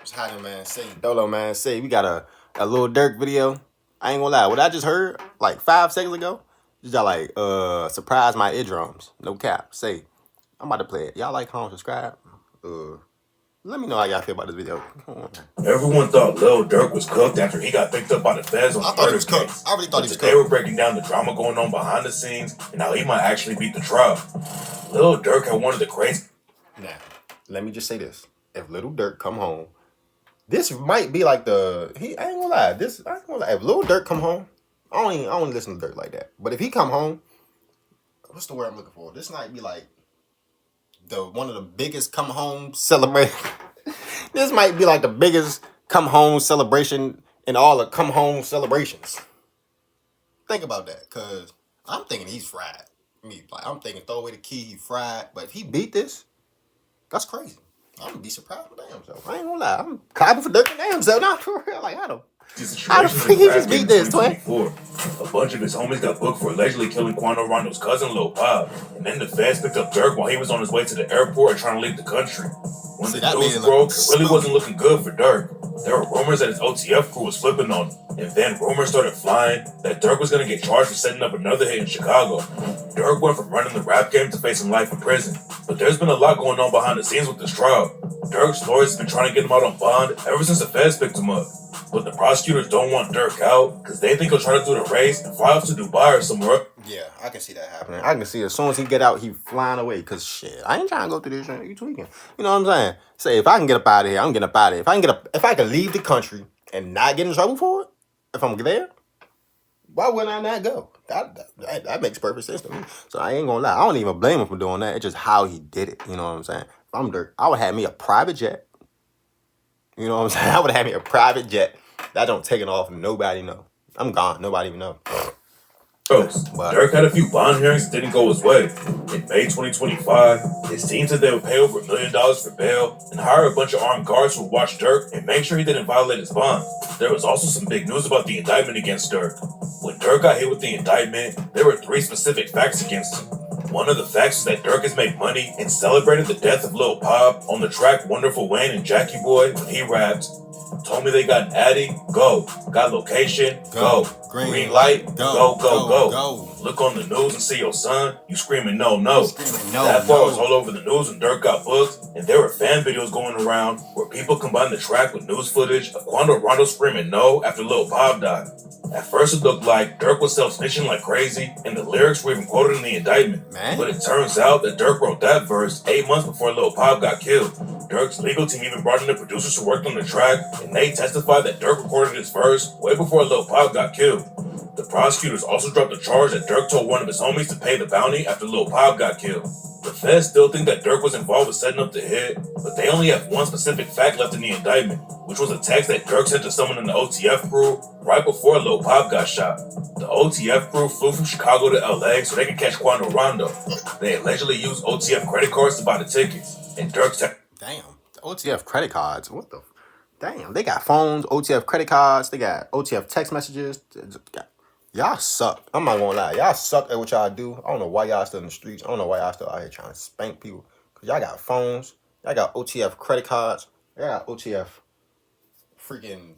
What's happening, man? Say Dolo, man. Say we got a little Durk video. I ain't gonna lie. What I just heard like 5 seconds ago, just got like surprise my eardrums. No cap. Say I'm about to play it. Y'all like, comment, subscribe. Let me know how y'all feel about this video. Come on, man. Everyone thought Lil Durk was cooked after he got picked up by the feds on I the thought he murder was cooked. case. I really thought he was Today we're cooked. breaking down the drama going on behind the scenes and how he might actually beat the trial. Lil Durk had one of the crazy. Now, let me just say this: if Little Durk come home, this might be like the he. I ain't gonna lie. I ain't gonna lie. If Little Durk come home, I don't listen to Durk like that. But if he come home, what's the word I'm looking for? This might be like the one of the biggest come home celebration. This might be like the biggest come home celebration in all the come home celebrations. Think about that, cause I'm thinking he's fried. I'm thinking throw away the key, he fried. But if he beat this, that's crazy. I'm gonna be surprised with damn self. I ain't gonna lie. I'm clapping for Dirk and damn self. Not for real. Like how the freak he just beat this, twin? A bunch of his homies got booked for allegedly killing Quando Rando's cousin Lil Pop, and then the feds picked up Durk while he was on his way to the airport and trying to leave the country. When the news broke, it really wasn't looking good for Durk. There were rumors that his OTF crew was flipping on him, and then rumors started flying that Durk was going to get charged for setting up another hit in Chicago. Durk went from running the rap game to facing life in prison, but there's been a lot going on behind the scenes with this trial. Durk's lawyers have been trying to get him out on bond ever since the feds picked him up. But the prosecutors don't want Durk out because they think he'll try to do the race and fly off to Dubai or somewhere. Yeah, I can see that happening. I can see as soon as he get out, he flying away. Cause shit, I ain't trying to go through this shit. You tweaking. You know what I'm saying? Say if I can get up out of here, I'm getting up out of here. If I can leave the country and not get in trouble for it, if I'm there, why wouldn't I not go? That makes perfect sense to me. So I ain't gonna lie. I don't even blame him for doing that. It's just how he did it. You know what I'm saying? If I'm Dirk, I would have me a private jet. You know what I'm saying? I would have me a private jet. That don't take it off and nobody know. I'm gone. Nobody even know. Durk had a few bond hearings that didn't go his way. In May 2025, his team said they would pay over $1 million for bail and hire a bunch of armed guards who would watch Durk and make sure he didn't violate his bond. There was also some big news about the indictment against Durk. When Durk got hit with the indictment, there were 3 specific facts against him. One of the facts was that Durk has made money and celebrated the death of Lil Pop on the track Wonderful Wayne and Jackie Boy when he rapped, "Told me they got an Addy, go. Got location, go. Green light, go. Look on the news and see your son, you screaming no. That part was all over the news when Durk got booked, and there were fan videos going around where people combined the track with news footage of Quando Rando screaming no after Lil Pop died. At first it looked like Durk was self-snitching like crazy, and the lyrics were even quoted in the indictment. But it turns out that Durk wrote that verse 8 months before Lil Pop got killed. Durk's legal team even brought in the producers who worked on the track, and they testified that Durk recorded his verse way before Lil Pop got killed. The prosecutors also dropped a charge that Durk told one of his homies to pay the bounty after Lil Pop got killed. The feds still think that Durk was involved with setting up the hit, but they only have one specific fact left in the indictment, which was a text that Durk sent to someone in the OTF crew right before Lil Pop got shot. The OTF crew flew from Chicago to LA so they could catch Quando Rando. They allegedly used OTF credit cards to buy the tickets, and Durk's damn, the OTF credit cards. What the? Damn, they got phones, OTF credit cards, they got OTF text messages. Y'all suck. I'm not gonna lie. Y'all suck at what y'all do. I don't know why y'all still in the streets. I don't know why y'all still out here trying to spank people. Cause y'all got phones. Y'all got OTF credit cards. Y'all got OTF freaking,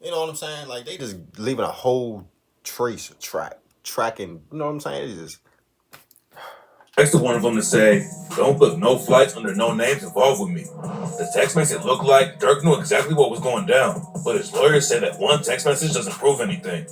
you know what I'm saying? Like they just leaving a whole tracking, you know what I'm saying? It's just texted one of them to say, "Don't book no flights under no names involved with me." The text makes it look like Durk knew exactly what was going down, but his lawyers say that one text message doesn't prove anything.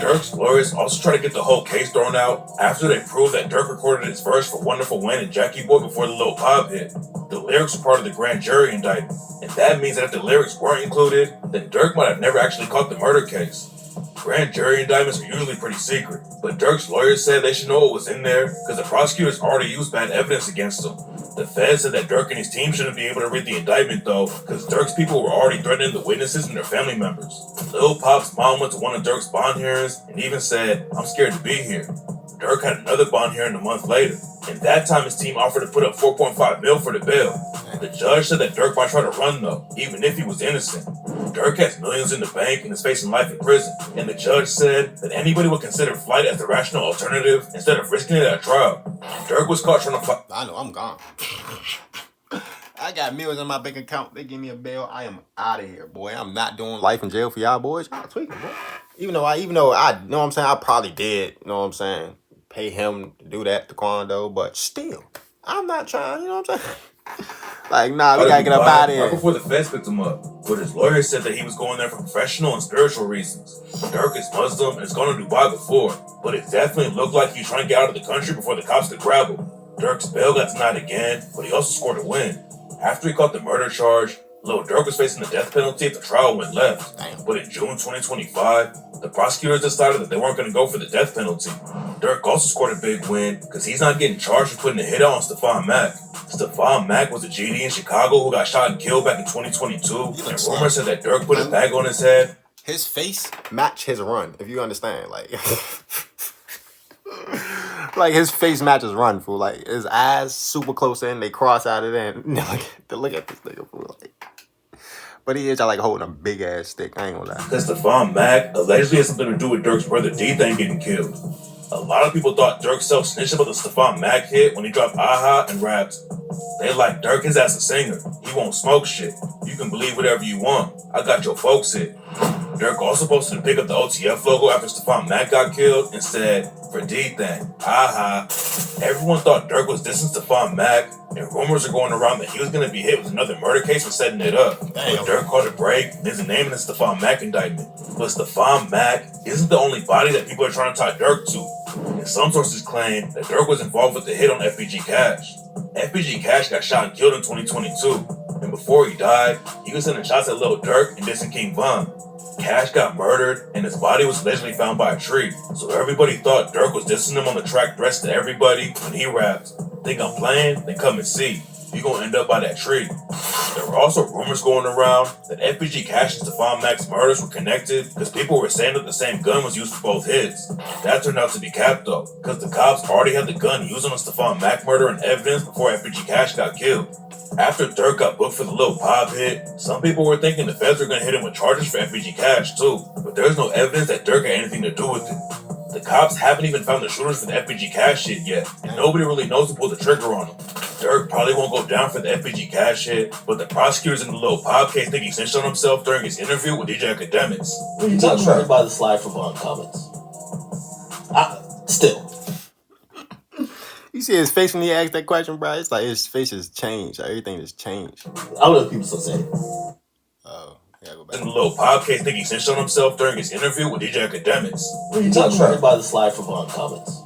Durk's lawyers also try to get the whole case thrown out after they proved that Durk recorded his verse for Wonderful Wayne and Jackie Boy before the Lil Pop hit. The lyrics were part of the grand jury indictment, and that means that if the lyrics weren't included, then Durk might have never actually caught the murder case. Grand jury indictments are usually pretty secret, but Durk's lawyers said they should know what was in there because the prosecutors already used bad evidence against him. The feds said that Durk and his team shouldn't be able to read the indictment though, because Durk's people were already threatening the witnesses and their family members. Lil Pop's mom went to one of Durk's bond hearings and even said, "I'm scared to be here." Durk had another bond hearing a month later, and that time his team offered to put up $4.5 million for the bail. The judge said that Durk might try to run though, even if he was innocent. Durk has millions in the bank and is facing life in prison, and the judge said that anybody would consider flight as the rational alternative instead of risking it at trial. Durk was caught trying to fight. I know, I'm gone. I got millions in my bank account. They give me a bail. I am out of here, boy. I'm not doing life in jail for y'all boys. Y'all tweaking, boy. Even though I you know what I'm saying, I probably did, you know what I'm saying, pay him to do that to Quando, but still, I'm not trying, you know what I'm saying? Like, nah, we gotta get up out of here. Right before the feds picked him up, but his lawyer said that he was going there for professional and spiritual reasons. Durk is Muslim and has gone to Dubai before, but it definitely looked like he was trying to get out of the country before the cops could grab him. Durk's bail got denied again, but he also scored a win. After he caught the murder charge, Lil Durk was facing the death penalty if the trial went left. But in June 2025, the prosecutors decided that they weren't going to go for the death penalty. Durk also scored a big win because he's not getting charged for putting a hit out on Stephon Mack. Stephon Mack was a GD in Chicago who got shot and killed back in 2022, and rumors said that Durk put a bag on his head. His face match his run, if you understand. Like, like his face matches run, fool. Like his eyes super close in, they cross out of there. Look at this nigga, fool. Like, but he is like holding a big ass stick. I ain't gonna lie. Because Stephon Mack allegedly has something to do with Durk's brother D-Thing getting killed. A lot of people thought Durk self-snitched about the Stephon Mack hit when he dropped Aha and rapped. They like Durk, his ass a singer. He won't smoke shit. You can believe whatever you want. I got your folks hit. Durk also posted to pick up the OTF logo after Stephon Mack got killed and said, for D-Thing, aha. Everyone thought Durk was dissing Stephon Mack, and rumors are going around that he was going to be hit with another murder case for setting it up. But Durk called a break and isn't naming the Stephon Mack indictment. But Stephon Mack isn't the only body that people are trying to tie Durk to. And some sources claim that Durk was involved with the hit on FBG Cash. FBG Cash got shot and killed in 2022, and before he died, he was sending shots at Lil Durk and dissing King Von. Cash got murdered, and his body was allegedly found by a tree, so everybody thought Durk was dissing him on the track Threats to Everybody when he raps, think I'm playing? Then come and see. You gonna end up by that tree. There were also rumors going around that FBG Cash and Stephon Mack's murders were connected because people were saying that the same gun was used for both hits. That turned out to be cap though, because the cops already had the gun used on the Stephon Mack murder in evidence before FBG Cash got killed. After Durk got booked for the Lil Pop hit, some people were thinking the feds were going to hit him with charges for FBG Cash too, but there's no evidence that Durk had anything to do with it. The cops haven't even found the shooters for the FBG Cash shit yet, and nobody really knows who pulled the trigger on him. Durk probably won't go down for the FBG Cash hit, but the prosecutors in the Lil Pop case think he snitched on himself during his interview with DJ Academics. You talking about by the slide for Von comments. Still. You see his face when he asked that question, bro? It's like his face has changed. Like, everything has changed. I don't know if people still say it. Oh, yeah, go back. In the Lil Pop case think he snitched on himself during his interview with DJ Academics. You talking about by the slide for Von comments.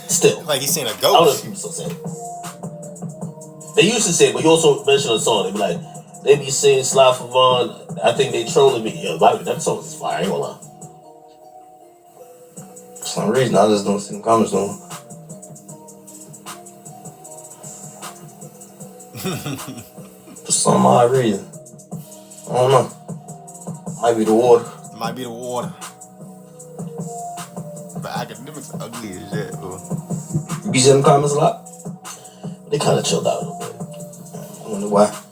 Still. Like he's seen a ghost. I don't know if people still say it. They used to say it, but you also mentioned a song. They be like, they be saying slide for Von. I think they trolling me. Yeah, that song is fire. I ain't gonna lie. For some reason, I just don't see them comments no more. For some odd reason. I don't know. Might be the water. Might be the water. But Academics ugly as shit, bro. You be seeing them comments a lot? They kind of chilled out a little bit. I wonder why.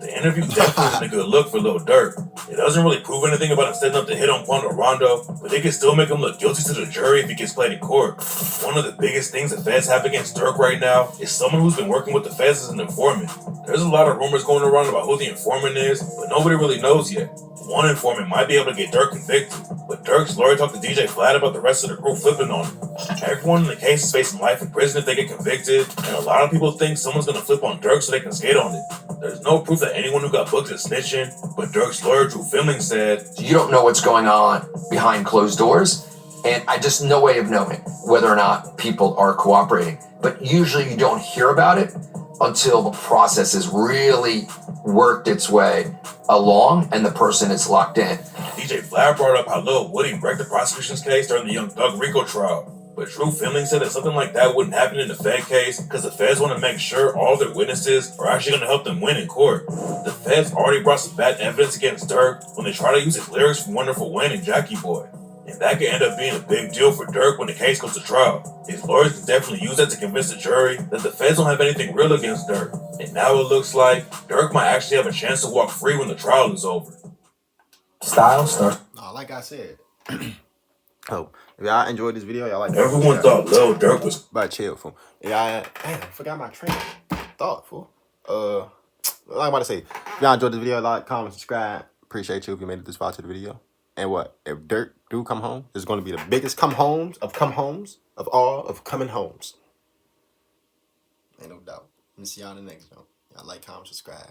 The interview definitely isn't a good look for Lil Durk. It doesn't really prove anything about him setting up the hit on Quando Rando, but they can still make him look guilty to the jury if he gets played in court. One of the biggest things the feds have against Durk right now is someone who's been working with the feds as an informant. There's a lot of rumors going around about who the informant is, but nobody really knows yet. One informant might be able to get Durk convicted, but Durk's lawyer talked to DJ Flat about the rest of the crew flipping on him. Everyone in the case is facing life in prison if they get convicted, and a lot of people think someone's gonna flip on Durk so they can skate on it. There's no proof that anyone who got booked is snitching, but Durk's lawyer Drew Finling said, you don't know what's going on behind closed doors, and I just no way of knowing whether or not people are cooperating. But usually you don't hear about it until the process has really worked its way along and the person is locked in. DJ Flat brought up how Lil Woody wrecked the prosecution's case during the Young Thug Rico trial. But Drew Finling said that something like that wouldn't happen in the Fed case because the feds want to make sure all their witnesses are actually going to help them win in court. The feds already brought some bad evidence against Durk when they try to use his lyrics from Wonderful Wayne and Jackie Boy. And that could end up being a big deal for Durk when the case goes to trial. His lawyers can definitely use that to convince the jury that the feds don't have anything real against Durk. And now it looks like Durk might actually have a chance to walk free when the trial is over. Style stuff. No, like I said. Oh, if y'all enjoyed this video, y'all like Everyone thought Lil Durk was but chill, fool. Yeah, I forgot my train of thought, fool. I'm about to say, if y'all enjoyed this video, like, comment, subscribe. Appreciate you if you made it this far to the video. And what? If Durk do come home, it's going to be the biggest come homes of all of coming homes. Ain't no doubt. I'm see y'all in the next one. Y'all like, comment, subscribe.